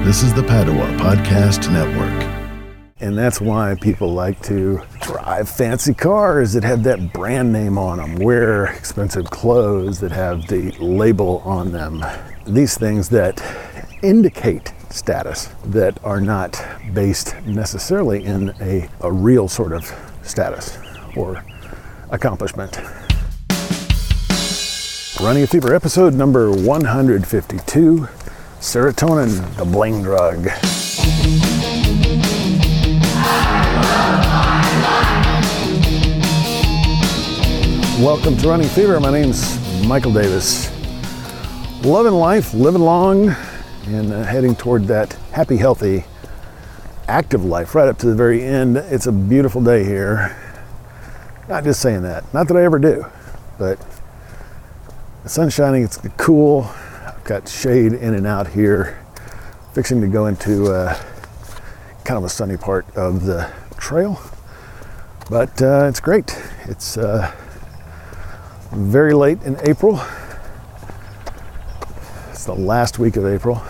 This is the Padua Podcast Network. And that's why people like to drive fancy cars that have that brand name on them, wear expensive clothes that have the label on them. These things that indicate status that are not based necessarily in a real sort of status or accomplishment. Running a Fever episode number 152, Serotonin the Bling drug. Welcome to Running Fever. My name's Michael Davis. Loving life, living long, and heading toward that happy, healthy, active life right up to the very end. It's a beautiful day here. Not just saying that. Not that I ever do, but the sun's shining. It's cool. I've got shade in and out here. Fixing to go into kind of a sunny part of the trail, but it's great. It's very late in April. It's the last week of April.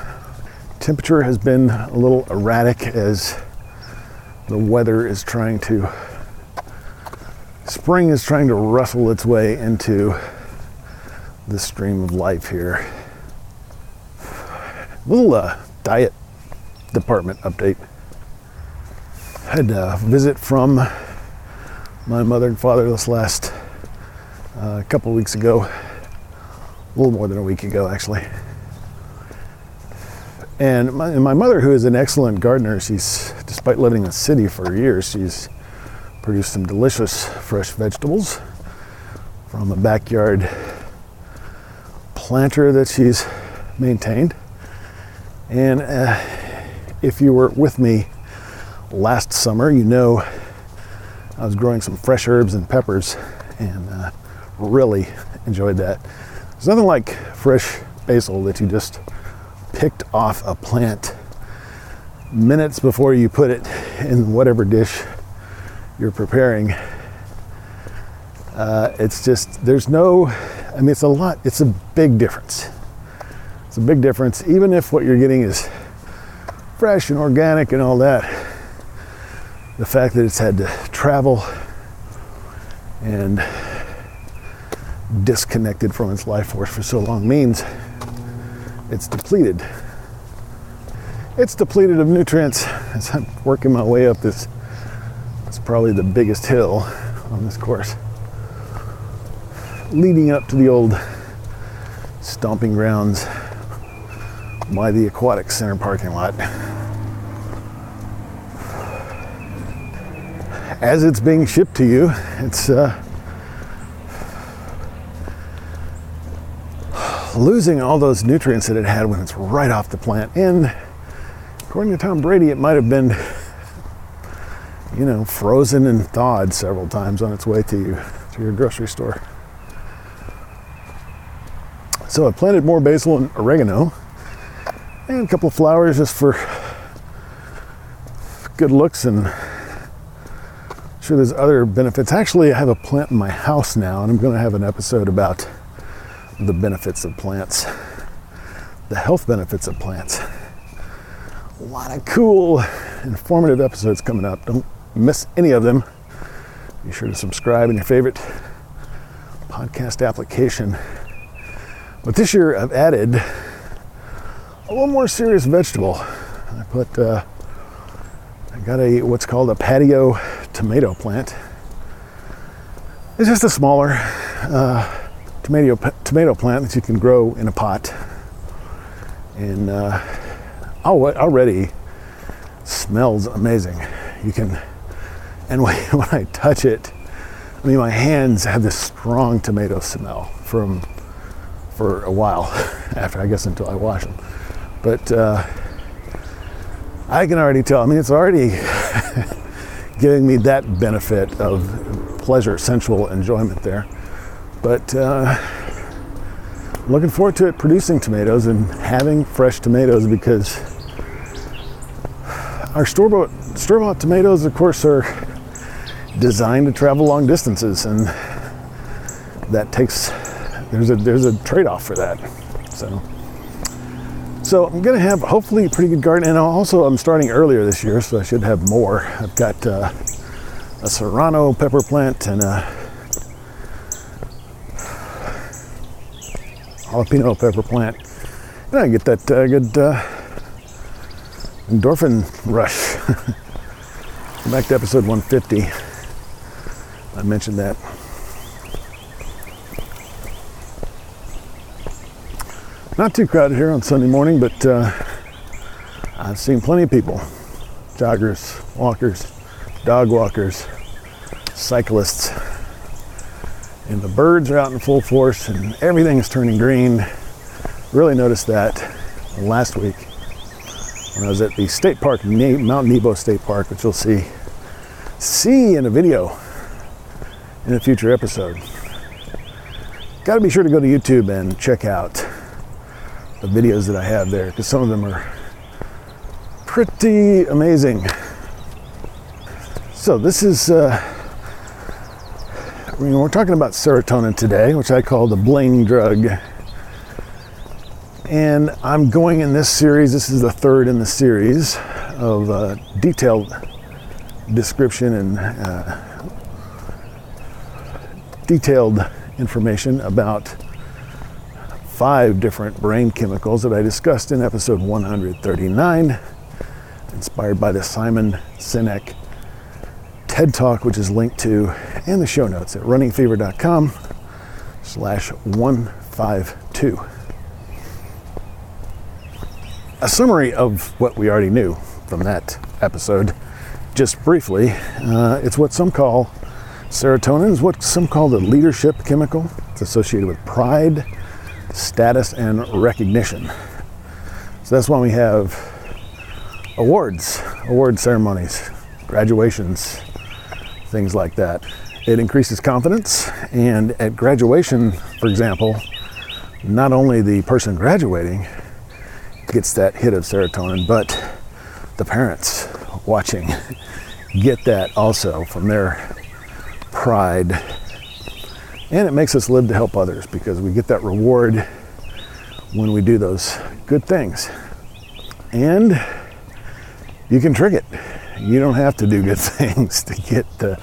Temperature has been a little erratic as the weather is spring is trying to rustle its way into the stream of life here. Little diet department update. Had a visit from my mother and father this last couple of weeks ago, a little more than a week ago actually. And my mother, who is an excellent gardener, despite living in the city for years, she's produced some delicious fresh vegetables from a backyard planter that she's maintained. And if you were with me last summer, you know I was growing some fresh herbs and peppers and really enjoyed that. There's nothing like fresh basil that you just picked off a plant minutes before you put it in whatever dish you're preparing. It's a big difference. It's a big difference, even if what you're getting is fresh and organic and all that. The fact that it's had to travel and disconnected from its life force for so long means it's depleted. It's depleted of nutrients. As I'm working my way up this, it's probably the biggest hill on this course, leading up to the old stomping grounds by the Aquatic Center parking lot. As it's being shipped to you, it's losing all those nutrients that it had when it's right off the plant. And according to Tom Brady, it might have been, frozen and thawed several times on its way to your grocery store. So I planted more basil and oregano and a couple of flowers just for good looks, and I'm sure there's other benefits. Actually, I have a plant in my house now, and I'm going to have an episode about the benefits of plants, the health benefits of plants. A lot of cool, informative episodes coming up. Don't miss any of them. Be sure to subscribe in your favorite podcast application. But this year I've added a little more serious vegetable. I got what's called a patio tomato plant. It's just a smaller tomato plant that you can grow in a pot, and already smells amazing. And when I touch it, my hands have this strong tomato smell for a while after, I guess, until I wash them. But I can already tell. It's already giving me that benefit of pleasure, sensual enjoyment there. But I'm looking forward to it producing tomatoes and having fresh tomatoes, because our store-bought tomatoes, of course, are designed to travel long distances, and there's a trade-off for that. So So I'm going to have hopefully a pretty good garden. And also I'm starting earlier this year, so I should have more. I've got a serrano pepper plant and a jalapeno pepper plant. And I get that good endorphin rush. Back to episode 150. I mentioned that. Not too crowded here on Sunday morning, but I've seen plenty of people. Joggers, walkers, dog walkers, cyclists. And the birds are out in full force and everything is turning green. Really noticed that last week when I was at the state park, Mount Nebo State Park, which you'll see in a video in a future episode. Got to be sure to go to YouTube and check out the videos that I have there, because some of them are pretty amazing. So this is, we're talking about serotonin today, which I call the bling drug. And I'm going in this series, this is the third in the series of detailed description and detailed information about 5 different brain chemicals that I discussed in episode 139, inspired by the Simon Sinek TED Talk, which is linked to in the show notes at runningfever.com/152. A summary of what we already knew from that episode, just briefly, it's what some call serotonin, is what some call the leadership chemical. It's associated with pride, status, and recognition. So that's why we have award ceremonies, graduations, things like that. It increases confidence, and at graduation, for example, not only the person graduating gets that hit of serotonin, but the parents watching get that also from their pride. And it makes us live to help others, because we get that reward when we do those good things. And you can trick it. You don't have to do good things to get the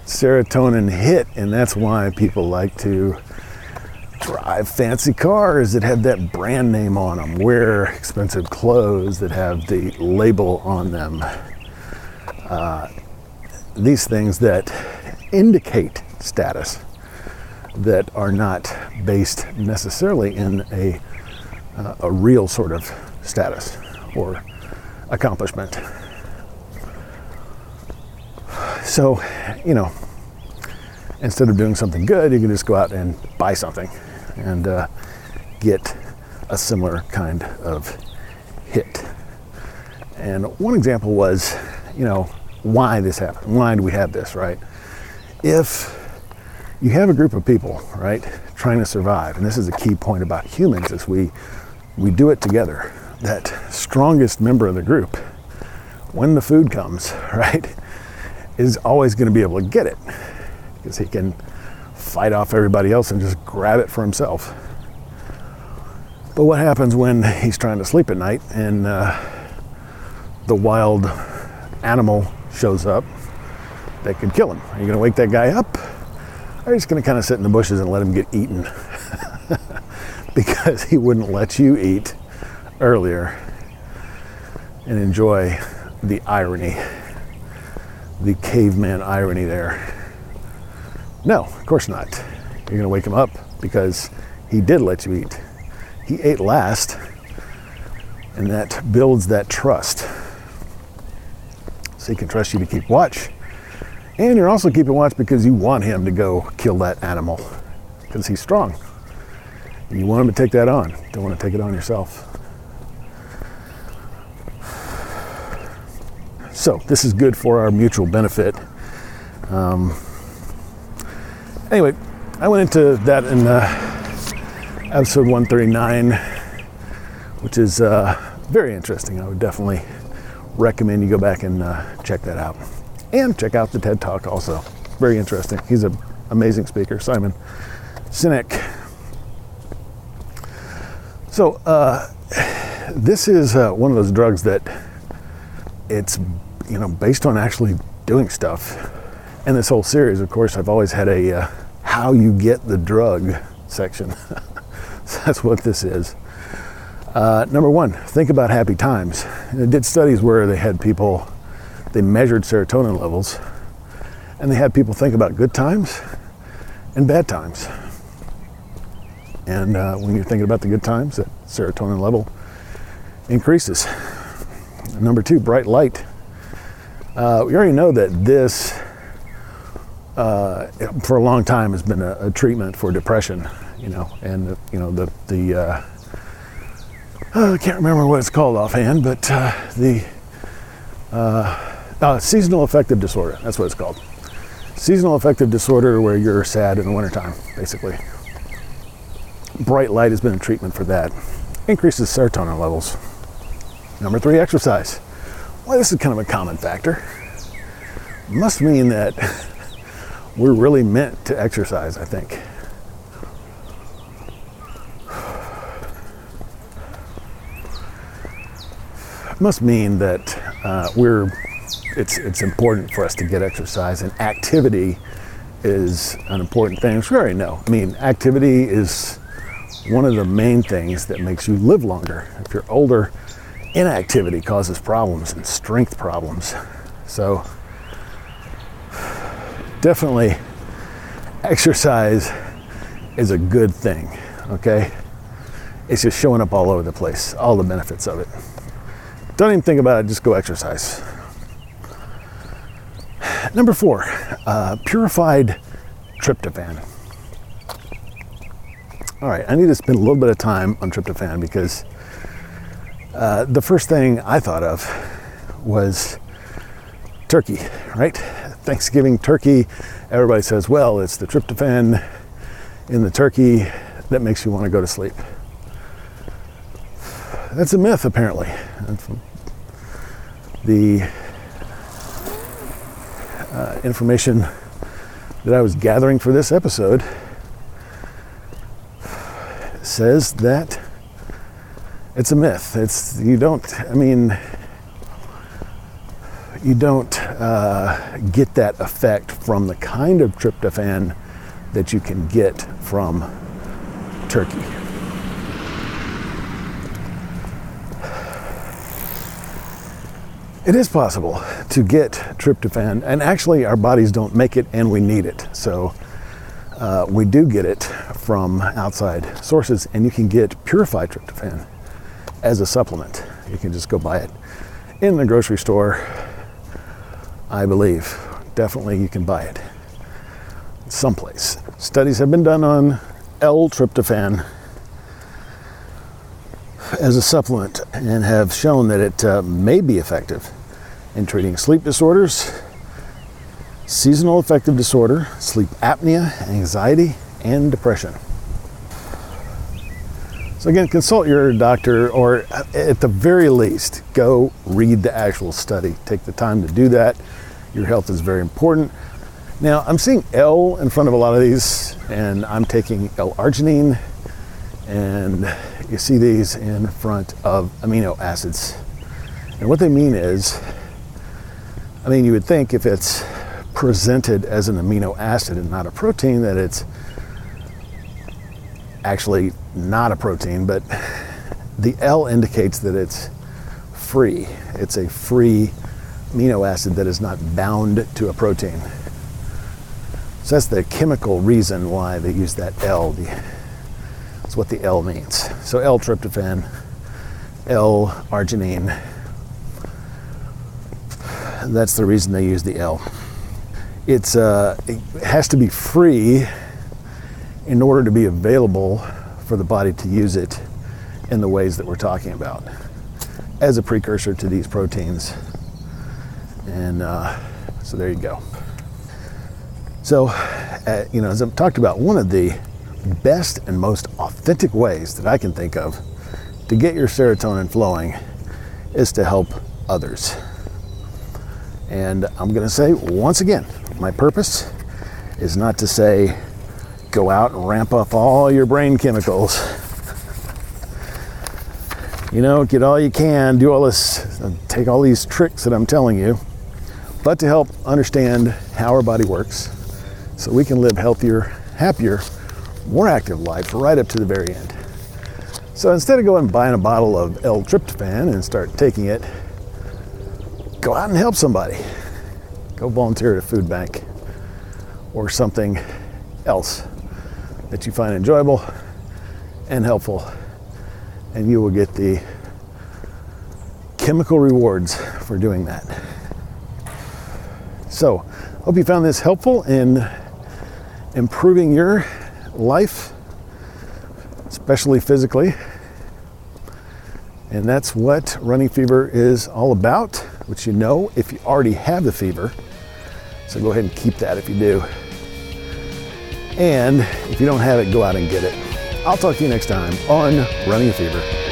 serotonin hit. And that's why people like to drive fancy cars that have that brand name on them, wear expensive clothes that have the label on them. These things that indicate status, that are not based necessarily in a real sort of status or accomplishment. So, instead of doing something good, you can just go out and buy something and get a similar kind of hit. And one example was, why this happened. Why do we have this, right? If you have a group of people, right, trying to survive, and this is a key point about humans, is we do it together. That strongest member of the group, when the food comes, right, is always going to be able to get it, because he can fight off everybody else and just grab it for himself. But what happens when he's trying to sleep at night and the wild animal shows up that could kill him? Are you going to wake that guy up? Or are you just going to kind of sit in the bushes and let him get eaten? Because he wouldn't let you eat earlier and enjoy the irony, the caveman irony there. No, of course not. You're going to wake him up because he did let you eat. He ate last, and that builds that trust. So he can trust you to keep watch. And you're also keeping watch because you want him to go kill that animal, because he's strong. And you want him to take that on. You don't want to take it on yourself. So this is good for our mutual benefit. Anyway, I went into that in episode 139, which is very interesting. I would definitely recommend you go back and check that out. And check out the TED Talk also. Very interesting. He's an amazing speaker, Simon Sinek. So this is one of those drugs that it's, based on actually doing stuff. And this whole series, of course, I've always had a how you get the drug section. So that's what this is. Number one, think about happy times. They did studies where they had people, they measured serotonin levels, and they had people think about good times and bad times. And when you're thinking about the good times, that serotonin level increases. Number two, bright light. We already know that this, for a long time, has been a treatment for depression. And I can't remember what it's called offhand, but seasonal affective disorder. That's what it's called. Seasonal affective disorder, where you're sad in the wintertime, basically. Bright light has been a treatment for that. Increases serotonin levels. Number three, exercise. Well, this is kind of a common factor. Must mean that we're really meant to exercise, I think. Must mean that it's important for us to get exercise, and activity is an important thing, which we already know. I mean, activity is one of the main things that makes you live longer. If you're older, inactivity causes problems and strength problems. So definitely exercise is a good thing, okay? It's just showing up all over the place, all the benefits of it. Don't even think about it, just go exercise. Number four, purified tryptophan. All right, I need to spend a little bit of time on tryptophan because the first thing I thought of was turkey, right? Thanksgiving turkey, everybody says, well, it's the tryptophan in the turkey that makes you want to go to sleep. That's a myth, apparently. The information that I was gathering for this episode says that it's a myth. You don't get that effect from the kind of tryptophan that you can get from turkey. It is possible to get tryptophan, and actually our bodies don't make it and we need it. So we do get it from outside sources, and you can get purified tryptophan as a supplement. You can just go buy it in the grocery store, I believe. Definitely you can buy it someplace. Studies have been done on L-tryptophan as a supplement and have shown that it may be effective in treating sleep disorders, seasonal affective disorder, sleep apnea, anxiety, and depression. So again, consult your doctor, or at the very least, go read the actual study. Take the time to do that. Your health is very important. Now, I'm seeing L in front of a lot of these, and I'm taking L-arginine, and you see these in front of amino acids. And what they mean is, you would think if it's presented as an amino acid and not a protein, that it's actually not a protein, but the L indicates that it's free. It's a free amino acid that is not bound to a protein. So that's the chemical reason why they use that L. That's what the L means. So L-tryptophan, L-arginine. That's the reason they use the L. It has to be free in order to be available for the body to use it in the ways that we're talking about, as a precursor to these proteins. And so there you go. So, as I've talked about, one of the best and most authentic ways that I can think of to get your serotonin flowing is to help others. And I'm going to say, once again, my purpose is not to say, go out and ramp up all your brain chemicals. get all you can, do all this, take all these tricks that I'm telling you, but to help understand how our body works so we can live healthier, happier, more active life right up to the very end. So instead of going and buying a bottle of L-tryptophan and start taking it, go out and help somebody. Go volunteer at a food bank or something else that you find enjoyable and helpful, and you will get the chemical rewards for doing that. So, hope you found this helpful in improving your life, especially physically. And that's what running fever is all about, which you know if you already have the fever. So go ahead and keep that if you do. And if you don't have it, go out and get it. I'll talk to you next time on Running Fever.